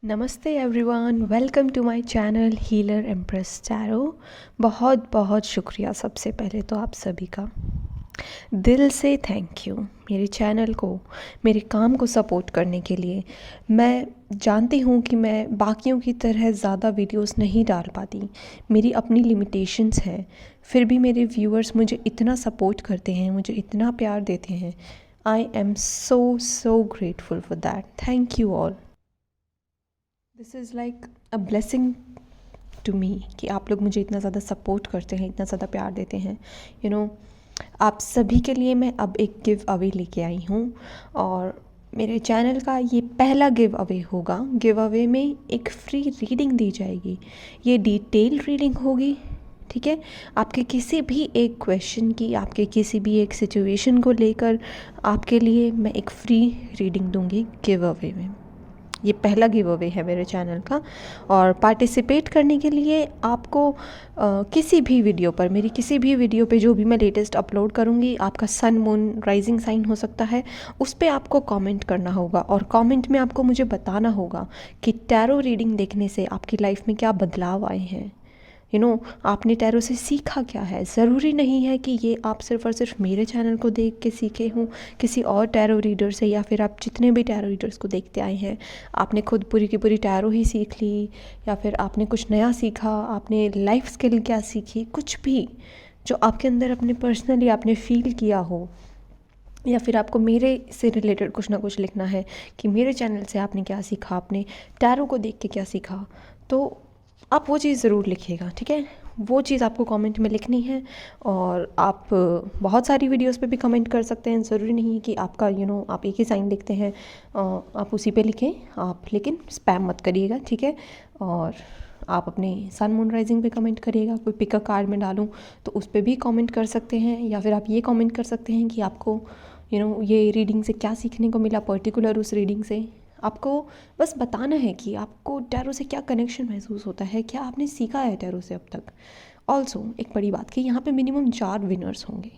नमस्ते everyone, welcome to my channel healer empress tarot. बहुत बहुत शुक्रिया सबसे पहले तो आप सभी का दिल से थैंक यू मेरे चैनल को, मेरे काम को सपोर्ट करने के लिए। मैं जानती हूँ कि मैं बाकियों की तरह ज़्यादा वीडियोस नहीं डाल पाती, मेरी अपनी लिमिटेशंस हैं, फिर भी मेरे व्यूअर्स मुझे इतना सपोर्ट करते हैं, मुझे इतना प्यार देते हैं। I am so grateful for that. Thank you all. This is like a blessing to me कि आप लोग मुझे इतना ज़्यादा सपोर्ट करते हैं, इतना ज़्यादा प्यार देते हैं। यू नो, आप सभी के लिए मैं अब एक गिव अवे लेके आई हूँ और मेरे चैनल का ये पहला गिव अवे होगा। गिव अवे में एक फ्री रीडिंग दी जाएगी। ये डिटेल रीडिंग होगी, ठीक है। आपके किसी भी एक क्वेश्चन की, आपके किसी भी एक सिचुएशन को लेकर आपके लिए मैं एक फ्री रीडिंग दूँगी गिव अवे में। ये पहला गिव अवे है मेरे चैनल का। और पार्टिसिपेट करने के लिए आपको किसी भी वीडियो पर, मेरी किसी भी वीडियो पे जो भी मैं लेटेस्ट अपलोड करूँगी, आपका सन मून राइजिंग साइन हो सकता है, उस पर आपको कमेंट करना होगा और कमेंट में आपको मुझे बताना होगा कि टैरो रीडिंग देखने से आपकी लाइफ में क्या बदलाव आए हैं। आपने टैरो से सीखा क्या है। ज़रूरी नहीं है कि ये आप सिर्फ़ और सिर्फ मेरे चैनल को देख के सीखे हों, किसी और टैरो रीडर से, या फिर आप जितने भी टैरो रीडर्स को देखते आए हैं आपने खुद पूरी की पूरी टैरो ही सीख ली, या फिर आपने कुछ नया सीखा, आपने लाइफ स्किल क्या सीखी, कुछ भी जो आपके अंदर अपने पर्सनली आपने फ़ील किया हो, या फिर आपको मेरे से रिलेटेड कुछ ना कुछ लिखना है कि मेरे चैनल से आपने क्या सीखा, आपने टैरो को देख के क्या सीखा, तो आप वो चीज़ ज़रूर लिखिएगा, ठीक है। वो चीज़ आपको कमेंट में लिखनी है। और आप बहुत सारी वीडियोस पे भी कमेंट कर सकते हैं। ज़रूरी नहीं है कि आपका आप एक ही साइन लिखते हैं आप उसी पे लिखें आप, लेकिन स्पैम मत करिएगा, ठीक है। और आप अपने सन मून राइजिंग पे कमेंट करिएगा। कोई पिक अ कार्ड में डालूँ तो उस पर भी कमेंट कर सकते हैं, या फिर आप ये कमेंट कर सकते हैं कि आपको ये रीडिंग से क्या सीखने को मिला पर्टिकुलर उस रीडिंग से। आपको बस बताना है कि आपको टैरो से क्या कनेक्शन महसूस होता है, क्या आपने सीखा है टैरो से अब तक। ऑल्सो एक बड़ी बात कि यहाँ पे मिनिमम 4 विनर्स होंगे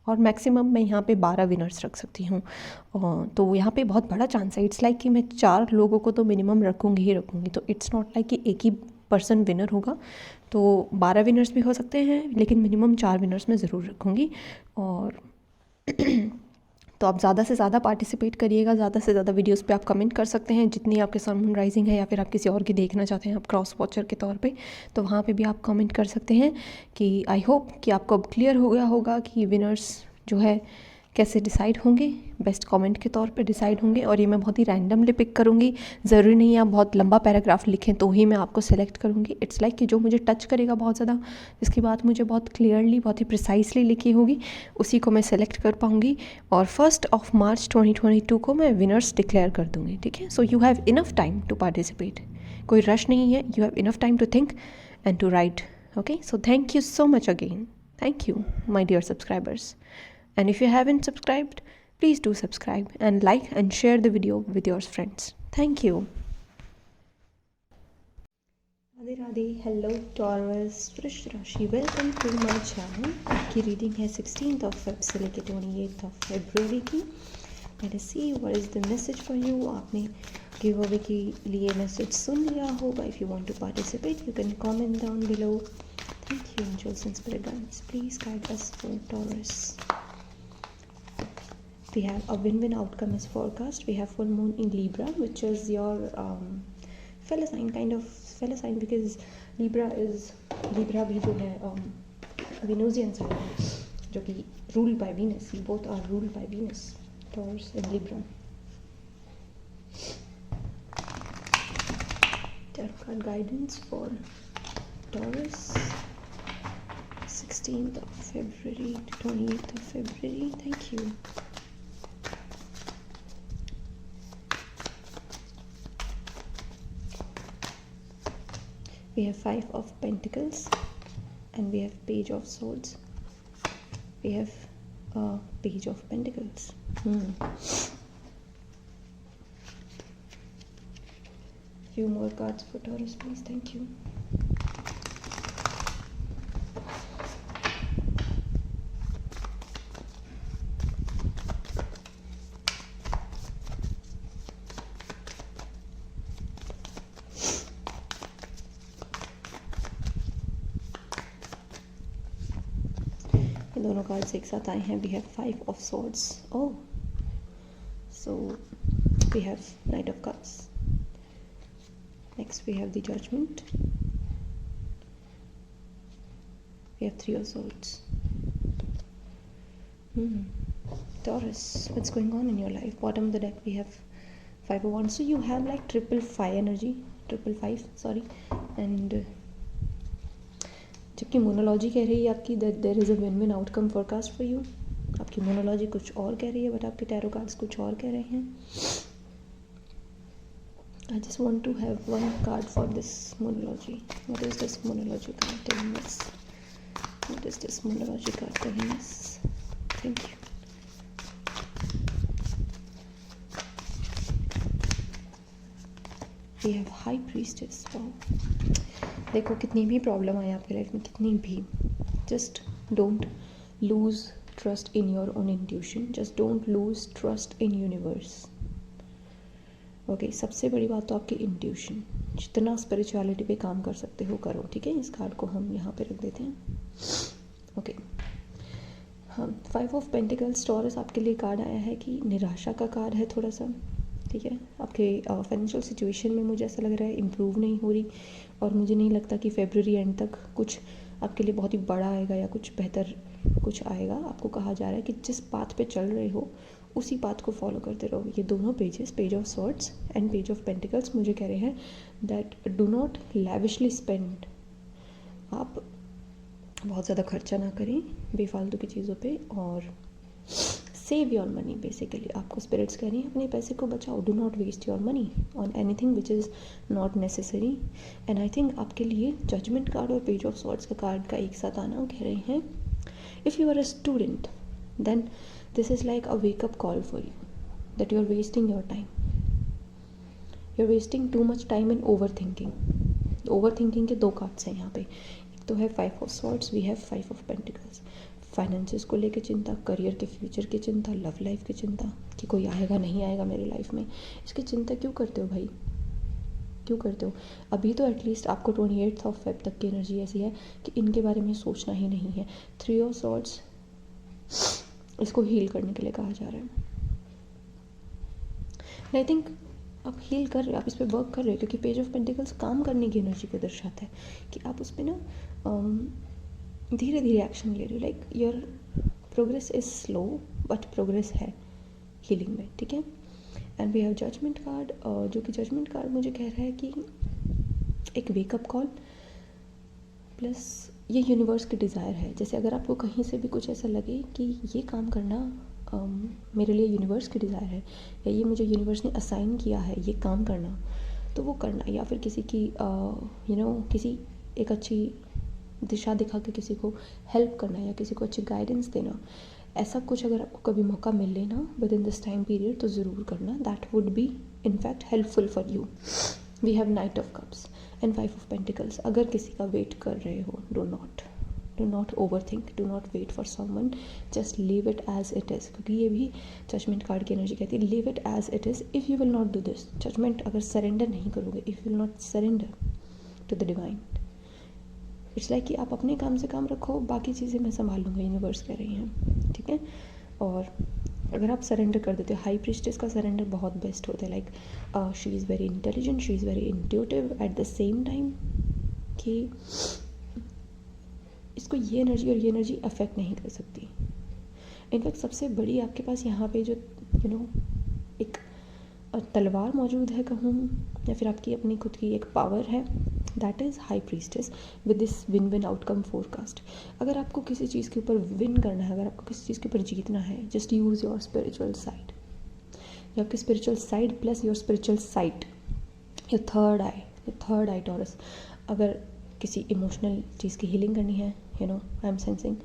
और मैक्सिमम मैं यहाँ पे 12 विनर्स रख सकती हूँ। तो यहाँ पे बहुत बड़ा चांस है। इट्स लाइक कि मैं 4 लोगों को तो मिनिमम रखूँगी ही रखूँगी। तो इट्स नॉट लाइक कि एक ही पर्सन विनर होगा। तो 12 विनर्स भी हो सकते हैं, लेकिन मिनिमम 4 विनर्स मैं ज़रूर रखूँगी। और तो आप ज़्यादा से ज़्यादा पार्टिसिपेट करिएगा, ज़्यादा से ज़्यादा वीडियोस पे आप कमेंट कर सकते हैं जितनी आपके सन मून राइजिंग है, या फिर आप किसी और की देखना चाहते हैं आप क्रॉस वॉचर के तौर पे, तो वहाँ पे भी आप कमेंट कर सकते हैं। कि आई होप कि आपको अब क्लियर हो गया होगा कि विनर्स जो है कैसे डिसाइड होंगे। बेस्ट कमेंट के तौर पे डिसाइड होंगे, और ये मैं बहुत ही रैंडमली पिक करूँगी। ज़रूरी नहीं है आप बहुत लंबा पैराग्राफ लिखें तो ही मैं आपको सेलेक्ट करूँगी। इट्स लाइक कि जो मुझे टच करेगा बहुत ज़्यादा, जिसकी बात मुझे बहुत क्लियरली, बहुत ही प्रिसाइसली लिखी होगी, उसी को मैं सेलेक्ट कर पाऊँगी। और 1 मार्च 2022 को मैं विनर्स डिक्लेयर कर दूँगी, ठीक है। So you have enough time to participate. कोई रश नहीं है, you have enough time to think and to write, okay. So thank you so much again. Thank you, my dear subscribers. And if you haven't subscribed, please do subscribe and like and share the video with your friends. Thank you. Radhe Radhe. Hello Taurus वृष राशि, welcome to my channel. आपकी reading है 16 Feb से लेकर 28 फरवरी की। Let us see what is the message for you. आपने give away के लिए मैसेज सुन लिया होगा। If you want to participate you can comment down below. Thank you, angels and spirit guides. Please guide us for Taurus. We have a win-win outcome as forecast. We have full moon in Libra, which is your fellow sign, kind of fellow sign, because Libra भी जो है Venusian sign है, जो कि ruled by Venus. You both are ruled by Venus, Taurus and Libra. Tarot card guidance for Taurus. 16th of February to 28th of February. Thank you. We have 5 of Pentacles and we have Page of Swords. We have Page of Pentacles. Few more cards for Taurus, please. Thank you. दोनों cards एक साथ आए हैं. We have 5 of swords. Oh, so we have Knight of Cups. Next we have the Judgment. We have 3 of Swords. Taurus, what's going on in your life? Bottom of the deck we have 5 of Wands. So you have like triple five energy, triple five, sorry. And जबकि मोनोलॉजी कह रही है आपकी that there is a win win outcome forecast for you. आपकी मोनोलॉजी कुछ और कह रही है बट आपके टैरो कार्ड्स कुछ और कह रहे हैं. I just want to have one card for this monology. What is this monology card telling us? What is this monology card telling us? Thank you. We have High Priestess. Wow. देखो कितनी भी problem आए आपकी life में, कितनी भी, just don't lose trust in your own intuition. Just don't lose trust in universe. Okay, सबसे बड़ी बात तो आपकी इंट्यूशन. जितना स्पिरिचुअलिटी पे काम कर सकते हो करो. ठीक है, इस कार्ड को हम यहाँ पे रख देते हैं. ओके, हाँ, 5 ऑफ पेंटिकल्स टॉरस आपके लिए कार्ड आया है कि निराशा का कार्ड है थोड़ा सा. ठीक है, आपके फाइनेंशियल सिचुएशन में मुझे ऐसा लग रहा है इम्प्रूव नहीं हो रही, और मुझे नहीं लगता कि फरवरी एंड तक कुछ आपके लिए बहुत ही बड़ा आएगा या कुछ बेहतर कुछ आएगा. आपको कहा जा रहा है कि जिस पाथ पे चल रहे हो उसी पाथ को फॉलो करते रहो. ये दोनों pages, page of swords and page of pentacles, मुझे कह रहे हैं that do not lavishly spend. आप बहुत ज़्यादा खर्चा ना करें बेफालतू की चीज़ों पे, और सेव योर मनी. बेसिकली आपको स्पिरिट्स कह रही हैं अपने पैसे को बचाओ. Do not waste your money on anything which is not necessary. And I think आपके लिए जजमेंट कार्ड और पेज ऑफ स्वॉर्ड्स का कार्ड का एक साथ आना कह रहे हैं if you are a student then this is like a wake up call for you that you are wasting your time. You are wasting too much time in overthinking. Overthinking के 2 cards हैं यहाँ पे. एक तो है 5 of swords, we have 5 of pentacles. Finances को लेके चिंता, करियर के फ्यूचर की चिंता, लव लाइफ की चिंता कि कोई आएगा नहीं आएगा मेरी लाइफ में. इसकी चिंता क्यों करते हो भाई, क्यों करते हो? अभी तो एटलीस्ट आपको 28 ऑफ फेब तक की एनर्जी ऐसी है कि इनके बारे में सोचना ही नहीं है. 3 of swords इसको हील करने के लिए कहा जा रहा है. आई थिंक आप हील कर रहे हो, आप इस पर वर्क कर रहे हो, क्योंकि पेज ऑफ पेंटिकल्स काम करने की एनर्जी को दर्शाता है कि आप उस पर ना धीरे धीरे एक्शन ले रहे हो. Like your progress is slow but progress है हीलिंग में. ठीक है, and we have judgement card, जो कि जजमेंट कार्ड मुझे कह रहा है कि एक वेकअप कॉल प्लस ये यूनिवर्स की डिज़ायर है. जैसे अगर आपको कहीं से भी कुछ ऐसा लगे कि ये काम करना मेरे लिए यूनिवर्स की डिज़ायर है, या ये मुझे यूनिवर्स ने असाइन किया है ये काम करना, तो वो करना. या फिर किसी की किसी एक अच्छी दिशा दिखा के किसी को हेल्प करना, या किसी को अच्छी गाइडेंस देना. ऐसा कुछ अगर आपको कभी मौका मिल लेना within this time period तो ज़रूर करना. That would be in fact helpful for you. We have knight of cups and 5 of pentacles. अगर किसी का वेट कर रहे हो, do not over think, do not wait for someone, just leave it as it is. क्योंकि ये भी judgement card की एनर्जी कहती है leave it as it is. If you will not do this judgement, अगर सरेंडर नहीं करोगे, if you will not surrender to the divine, it's like कि आप अपने काम से काम रखो, बाकी चीज़ें मैं संभाल लूँगा, यूनिवर्स कह रही हैं. ठीक है, और अगर आप सरेंडर कर देते हो, हाई प्रीस्टेस का सरेंडर बहुत बेस्ट होता है. Like she is very intelligent, she is very intuitive at the same time, कि इसको ये एनर्जी और ये एनर्जी अफेक्ट नहीं कर सकती. इनफैक्ट सबसे बड़ी आपके पास यहाँ पे जो एक तलवार मौजूद है कहूँ, या फिर आपकी अपनी खुद की एक पावर है, that is high priestess with this win win outcome forecast. अगर आपको किसी चीज़ के ऊपर विन करना है, अगर आपको किसी चीज़ के ऊपर जीतना है, just use your spiritual side. या आपकी spiritual side plus your spiritual site, your third I taurus. अगर किसी इमोशनल चीज़ की हीलिंग करनी है, आई एम सेंसिंग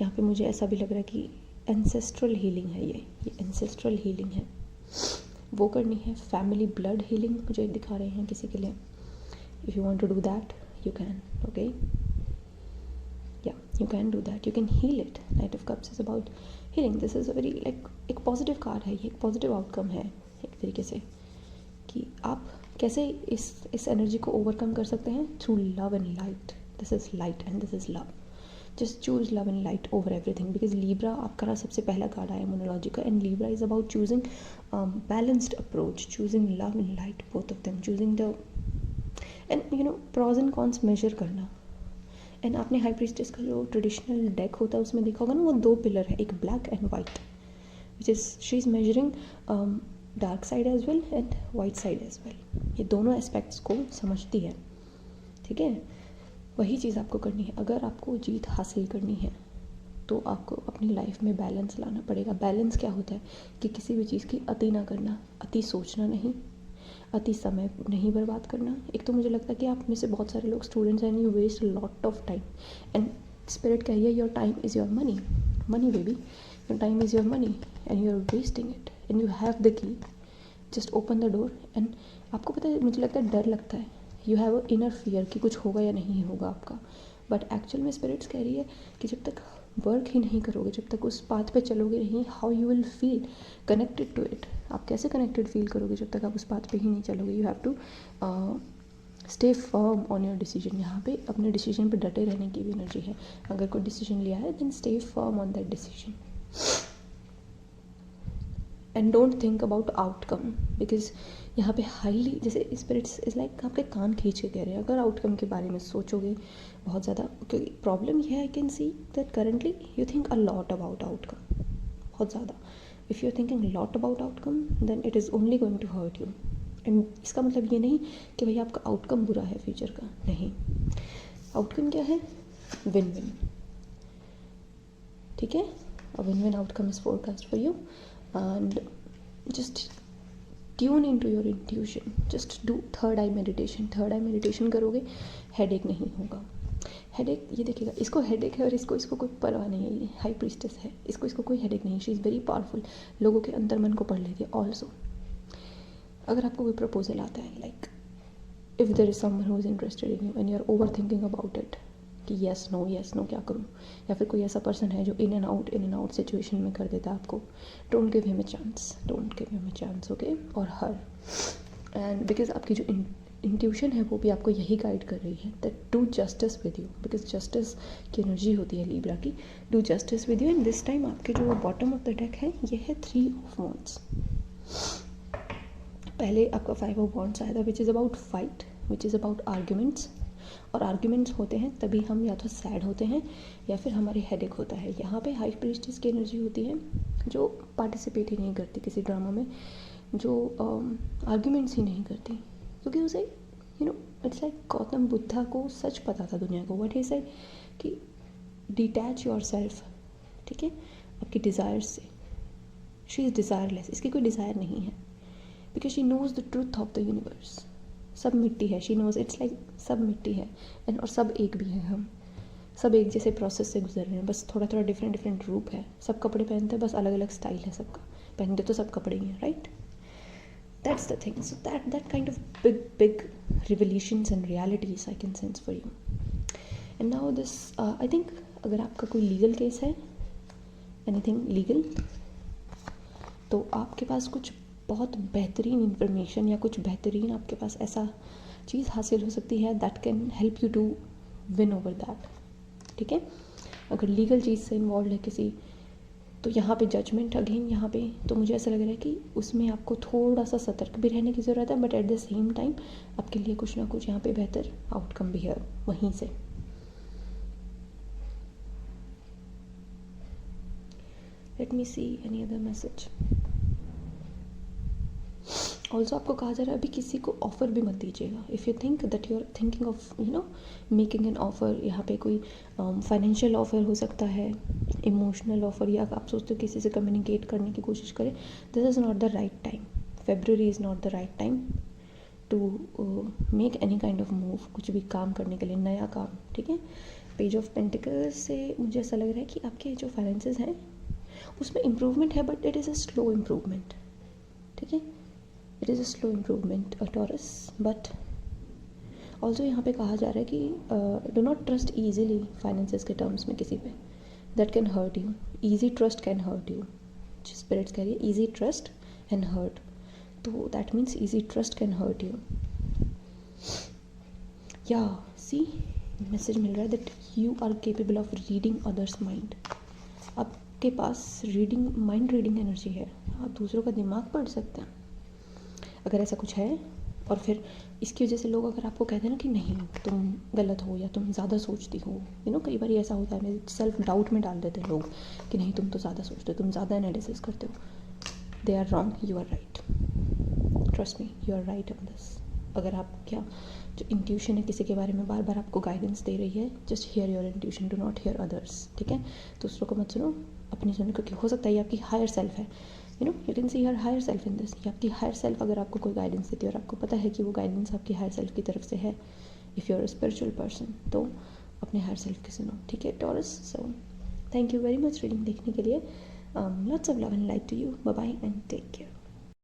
यहाँ पे मुझे ऐसा भी लग रहा है कि एंसेस्ट्रल हीलिंग है, ये एंसेस्ट्रल हीलिंग है, वो करनी है. फैमिली ब्लड हीलिंग मुझे दिखा रहे हैं किसी के लिए. If you want to do that, you can. Okay, yeah, you can do that. You can heal it. Knight of Cups is about healing. This is a very एक positive card है, ये एक पॉजिटिव आउटकम है एक तरीके से, कि आप कैसे इस एनर्जी को ओवरकम कर सकते हैं through love and light. This is light and this is love. Just choose love and light over everything, because Libra आपका सबसे पहला कार्ड आया मोनोलॉजी का, and Libra is about choosing balanced approach, choosing love and light, both of them, choosing the and you know pros and cons measure करना. And आपने high priestess का जो ट्रेडिशनल डेक होता है उसमें देखा होगा ना, वो 2 पिलर है, एक black and white, which is she is measuring dark side as well and white side as well. ये दोनों एस्पेक्ट्स को समझती है. ठीक है, वही चीज़ आपको करनी है. अगर आपको जीत हासिल करनी है तो आपको अपनी लाइफ में बैलेंस लाना पड़ेगा. बैलेंस क्या होता है कि किसी भी चीज़ की अति ना करना, अति सोचना नहीं, अति समय नहीं बर्बाद करना. एक तो मुझे लगता है कि आप में से बहुत सारे लोग स्टूडेंट्स हैं, you waste lot of time, and spirit कहिए your time is your money. Money baby, your time is your money and you are wasting it and you have the key. Just open the door. And आपको पता है, मुझे लगता है डर लगता है, you have a inner fear कि कुछ होगा या नहीं होगा आपका, बट एक्चुअल में स्पिरिट्स कह रही है कि जब तक वर्क ही नहीं करोगे, जब तक उस पाथ पे चलोगे नहीं, how you will feel connected to it. आप कैसे कनेक्टेड फील करोगे जब तक आप उस पाथ पे ही नहीं चलोगे. You have to stay firm on your decision. यहाँ पे अपने डिसीजन पे डटे रहने की भी एनर्जी है. अगर कोई डिसीजन लिया है then stay firm on that decision and don't think about outcome, because यहाँ पे हाईली जैसे स्पिरिट्स इज लाइक आपके कान खींच के कह रहे हैं. अगर आउटकम के बारे में सोचोगे बहुत ज़्यादा, क्योंकि प्रॉब्लम यह है, I can see that currently you think a lot about outcome, बहुत ज़्यादा. If you are thinking lot about outcome then it is only going to hurt you. And इसका मतलब ये नहीं कि भाई आपका आउटकम बुरा है फ्यूचर का, नहीं. आउटकम क्या है? Win win. ठीक है, a win win outcome is forecast for you. And just tune in to your intuition. Just do third eye meditation. Third eye meditation करोगे, हेडेक नहीं होगा. हेडेक, ये देखिएगा, इसको हेडेक है और इसको कोई परवाह नहीं है. ये हाई प्रीस्टेस है, इसको कोई हेडेक नहीं है. शी इज़ वेरी पावरफुल, लोगों के अंतर मन को पढ़ लेती है. ऑल्सो अगर आपको कोई प्रपोजल आता है, like if there is someone who is interested in you and you are over thinking about it कि येस नो क्या करूँ, या फिर कोई ऐसा पर्सन है जो इन एंड आउट सिचुएशन में कर देता है आपको, don't give him a chance. Okay, और हर. एंड बिकॉज आपकी जो इंट्यूशन है वो भी आपको यही गाइड कर रही है that do justice with you, because justice की एनर्जी होती है लीब्रा की. Do justice with you. And this time आपके जो बॉटम ऑफ द डेक है ये है 3 ऑफ वॉन्ड्स. पहले आपका 5 ऑफ वॉन्ड्स आया था, which is about fight, which is about arguments. और आर्ग्यूमेंट्स होते हैं तभी हम या तो सैड होते हैं या फिर हमारे हेडेक होता है. यहाँ पे हाई प्रीस्टेस की एनर्जी होती है जो पार्टिसिपेट ही नहीं करती किसी ड्रामा में, जो आर्ग्यूमेंट्स ही नहीं करती, क्योंकि उसे इट्स लाइक गौतम बुद्धा को सच पता था दुनिया को. व्हाट ही सेड कि डिटैच योर सेल्फ. ठीक है, आपकी डिज़ायर्स से. शी इज़ डिज़ायरलेस, इसकी कोई डिज़ायर नहीं है, because she knows the truth of the universe. सब मिट्टी है, शी नोज़, इट्स लाइक सब मिट्टी है एंड और सब एक भी है. हम सब एक जैसे प्रोसेस से गुजर रहे हैं, बस थोड़ा थोड़ा डिफरेंट रूप है. सब कपड़े पहनते हैं, बस अलग अलग स्टाइल है सबका. पहनते तो सब कपड़े ही हैं, right? That's the thing. So that kind of big revelations and realities I can sense for you. And now this I think अगर आपका कोई लीगल केस है, anything legal, तो आपके पास कुछ बहुत बेहतरीन इंफॉर्मेशन या कुछ बेहतरीन आपके पास ऐसा चीज़ हासिल हो सकती है that can help you to win over that. ठीक है, अगर लीगल चीज़ से इन्वॉल्व है किसी, तो यहाँ पे जजमेंट अगेन, यहाँ पे तो मुझे ऐसा लग रहा है कि उसमें आपको थोड़ा सा सतर्क भी रहने की ज़रूरत है, but at the same time आपके लिए कुछ ना कुछ यहाँ पे बेहतर आउटकम भी है वहीं से. Let me see any other message. Also आपको कहा जा रहा है अभी किसी को ऑफ़र भी मत दीजिएगा. If you think that you are thinking of making an offer, यहाँ पे कोई फाइनेंशियल ऑफ़र हो सकता है, इमोशनल ऑफ़र, या आप सोचते हो किसी से कम्युनिकेट करने की कोशिश करें, this is not the right time. February is not the right time to make any kind of move, कुछ भी काम करने के लिए, नया काम. ठीक है, पेज ऑफ पेंटिकल्स से मुझे ऐसा लग रहा है कि आपके जो फाइनेंसेस हैं उसमें इम्प्रूवमेंट है, but it is a slow improvement. ठीक है, it is a slow improvement Taurus. But also यहाँ पे कहा जा रहा है कि do not trust easily finances के टर्म्स में किसी पे, that can hurt you. Easy trust can hurt you. Spirits कह रही है ईजी ट्रस्ट एंड हर्ट, तो that means easy trust can hurt you. या सी मैसेज मिल रहा है that you are capable of reading others mind. आपके पास माइंड रीडिंग एनर्जी है, आप दूसरों का दिमाग पढ़ सकते हैं अगर ऐसा कुछ है। और फिर इसकी वजह से लोग अगर आपको कहते हैं ना कि नहीं तुम गलत हो या तुम ज़्यादा सोचती हो, कई बार ऐसा होता है, मेरे सेल्फ डाउट में डाल देते हैं लोग कि नहीं तुम तो ज़्यादा सोचते हो, तुम ज़्यादा एनालिसिस करते हो। They are wrong, you are right, trust me, you are right on this. अगर आप क्या जो इंट्यूशन है किसी के बारे में बार बार आपको गाइडेंस दे रही है, just here your intuition, do not here others, ठीक है। दूसरों को मत सुनो, अपनी सुनो, क्योंकि हो सकता है ये आपकी हायर सेल्फ है, you can see your higher self in this. ये आपकी हायर सेल्फ अगर आपको कोई गाइडेंस देती है और आपको पता है कि वो गाइडेंस आपकी हायर सेल्फ की तरफ से है, if you are a spiritual person, तो अपने हायर सेल्फ की सुनो, ठीक है Taurus. So thank you very much reading देखने के लिए। Lots of love and light to you, bye bye and take care.